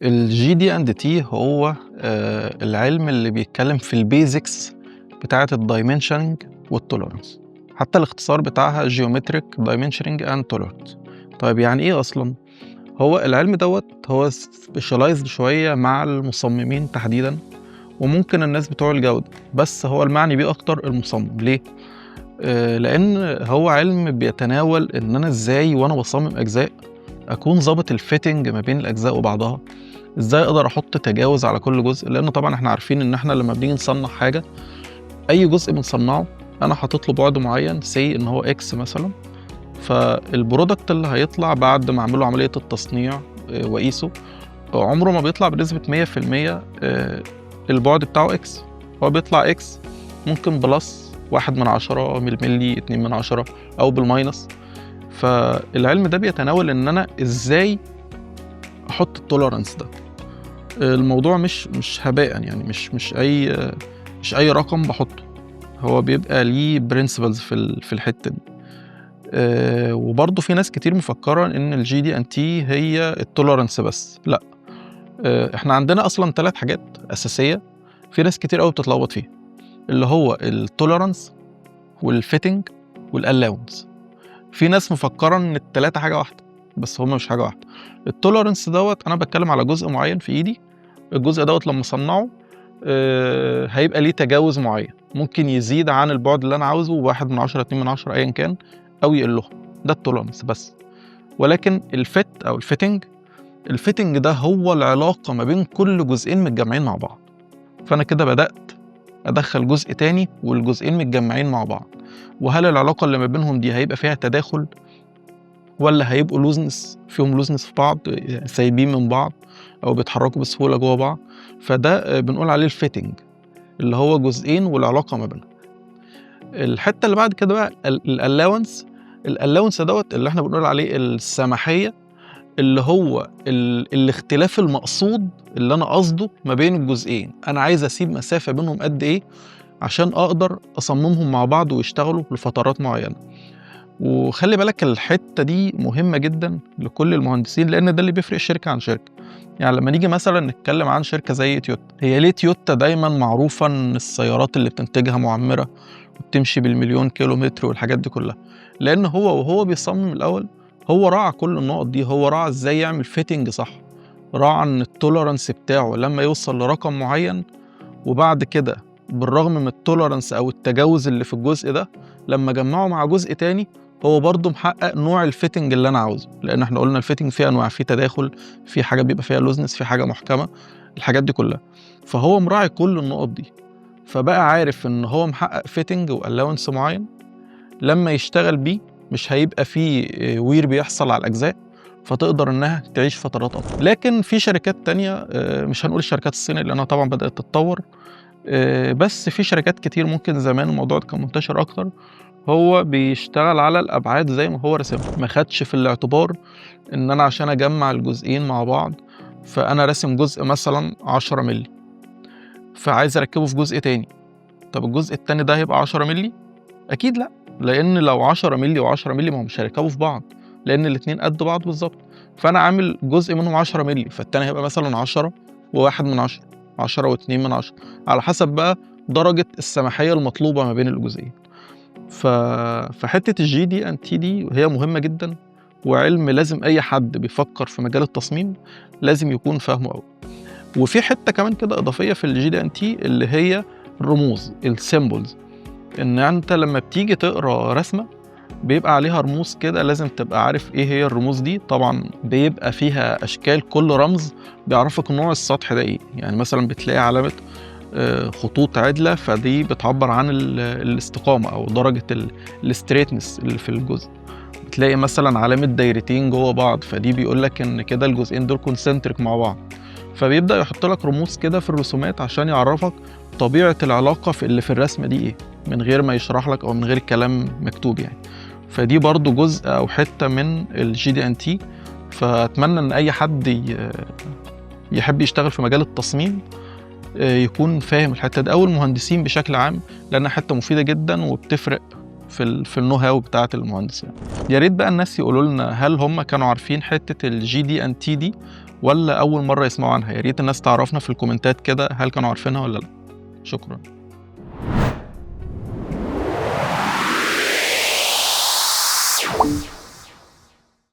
الجي دي اند تي هو العلم اللي بيتكلم في البيزكس بتاعة الدايمنشنج والتوليرانس. حتى الاختصار بتاعها جيومتريك دايمنشنج اند توليرانس. طيب يعني ايه اصلا؟ هو العلم هو سبيشالايزد شوية مع المصممين تحديدا، وممكن الناس بتوع الجودة، بس هو المعني بيه اكتر المصمم. ليه؟ لان هو علم بيتناول ان انا ازاي وانا بصمم اجزاء اكون ظابط الفيتنج ما بين الاجزاء وبعضها، ازاي اقدر احط تجاوز على كل جزء، لان طبعا احنا عارفين ان احنا لما بنيجي نصنع حاجه اي جزء بنصنعه انا حاطط له بعد معين سي ان هو اكس مثلا، فالبرودكت اللي هيطلع بعد ما اعمله عمليه التصنيع واقيسه عمره ما بيطلع بنسبه 100% البعد بتاعه اكس، هو بيطلع اكس ممكن بلس 1/10 ملي 2/10 او بالماينس. فالعلم ده بيتناول ان انا ازاي احط التوليرانس ده. الموضوع مش هباء، يعني مش اي رقم بحطه، هو بيبقى ليه برنسبلز في الحته دي. وبرضه في ناس كتير مفكره ان الجي دي ان تي هي التوليرانس بس، لا. احنا عندنا اصلا 3 حاجات اساسيه في ناس كتير قوي بتتلخبط فيها، اللي هو التوليرانس والفيتنج والالاونس. في ناس مفكره ان ال3 حاجه واحده، بس هما مش حاجه واحده. التوليرانس انا بتكلم على جزء معين في ايدي، الجزء لما اصنعه هيبقى ليه تجاوز معين، ممكن يزيد عن البعد اللي انا عاوزه 1/10 2/10 ايا كان، او يقله. ده التوليرانس بس. ولكن الفيت او الفيتنج ده هو العلاقه ما بين كل جزئين متجمعين مع بعض. فانا كده بدات ادخل جزء تاني والجزئين متجمعين مع بعض، وهل العلاقه اللي ما بينهم دي هيبقى فيها تداخل ولا هيبقوا فيهم لوزنس في بعض، سايبين من بعض او بيتحركوا بسهوله جوه بعض. فده بنقول عليه الفيتنج، اللي هو جزئين والعلاقه ما بينهم. الحته اللي بعد كده بقى الالاونس. الالاونس اللي احنا بنقول عليه السماحيه، اللي هو الاختلاف المقصود اللي انا قصده ما بين الجزئين، انا عايز اسيب مسافه بينهم قد ايه عشان اقدر اصممهم مع بعض ويشتغلوا لفترات معينه. وخلي بالك الحته دي مهمه جدا لكل المهندسين، لان ده اللي بيفرق شركه عن شركه. يعني لما نيجي مثلا نتكلم عن شركه زي تويوتا، هي ليه تويوتا دايما معروفه ان السيارات اللي بتنتجها معمره وبتمشي بالمليون كيلومتر والحاجات دي كلها؟ لان وهو بيصمم الاول هو راعى كل النقط دي، هو راعى ازاي يعمل فيتنج صح، راعى ان التوليرانس بتاعه لما يوصل لرقم معين، وبعد كده بالرغم من التوليرانس او التجاوز اللي في الجزء ده لما جمعه مع جزء تاني هو برضه محقق نوع الفيتنج اللي انا عاوزه. لان احنا قلنا الفيتنج فيه انواع، فيه تداخل، في حاجه بيبقى فيها لوزنس، في حاجه محكمه، الحاجات دي كلها. فهو مراعي كل النقط دي، فبقى عارف ان هو محقق فيتنج والاونس معين لما يشتغل بيه مش هيبقى فيه وير بيحصل على الاجزاء، فتقدر انها تعيش فترات اطول. لكن في شركات تانية، مش هنقول الشركات الصينيه لانها طبعا بدات تتطور، بس في شركات كتير ممكن زمان الموضوع ده كان منتشر اكتر، هو بيشتغل على الابعاد زي ما هو راسمها، ما خدش في الاعتبار ان انا عشان اجمع الجزئين مع بعض فانا راسم جزء مثلا 10 مللي فعايز اركبه في جزء تاني. طب الجزء التاني ده هيبقى 10 مللي؟ اكيد لا، لان لو 10 مللي و10 مللي ما هم مش هيركبوا في بعض، لان الاتنين قد بعض بالظبط. فانا عامل جزء منهم 10 مللي، فالتاني هيبقى مثلا 10 و1/10، 10 و2/10، على حسب بقى درجة السماحية المطلوبة ما بين الجزئين. فحتة الجي دي ان تي دي هي مهمة جدا، وعلم لازم اي حد بيفكر في مجال التصميم لازم يكون فاهمه قوي. وفي حتة كمان كده اضافية في الجي دي ان تي اللي هي الرموز، السيمبلز. ان انت لما بتيجي تقرا رسمة بيبقى عليها رموز كده، لازم تبقى عارف ايه هي الرموز دي. طبعا بيبقى فيها اشكال، كل رمز بيعرفك نوع السطح ده ايه. يعني مثلا بتلاقي علامة خطوط عدلة، فدي بتعبر عن الاستقامة أو درجة الستريتنس اللي في الجزء. بتلاقي مثلا علامة دايرتين جوه بعض، فدي بيقولك إن كده الجزئين دول كونسنتريك مع بعض. فبيبدأ يحط لك رموز كده في الرسومات عشان يعرفك طبيعة العلاقة في الرسمة دي إيه، من غير ما يشرح لك أو من غير الكلام مكتوب يعني. فدي برضو جزء أو حتة من الجي دي ان تي. فأتمنى إن أي حد يحب يشتغل في مجال التصميم يكون فاهم الحته دي، او المهندسين بشكل عام، لانها حته مفيده جدا وبتفرق في النو هاو بتاعه المهندس يعني. يا ريت بقى الناس يقولوا لنا هل هم كانوا عارفين حته الجي دي ان تي دي ولا أول مرة يسمعوا عنها؟ يا ريت الناس تعرفنا في الكومنتات كده هل كانوا عارفينها ولا لأ. شكرا.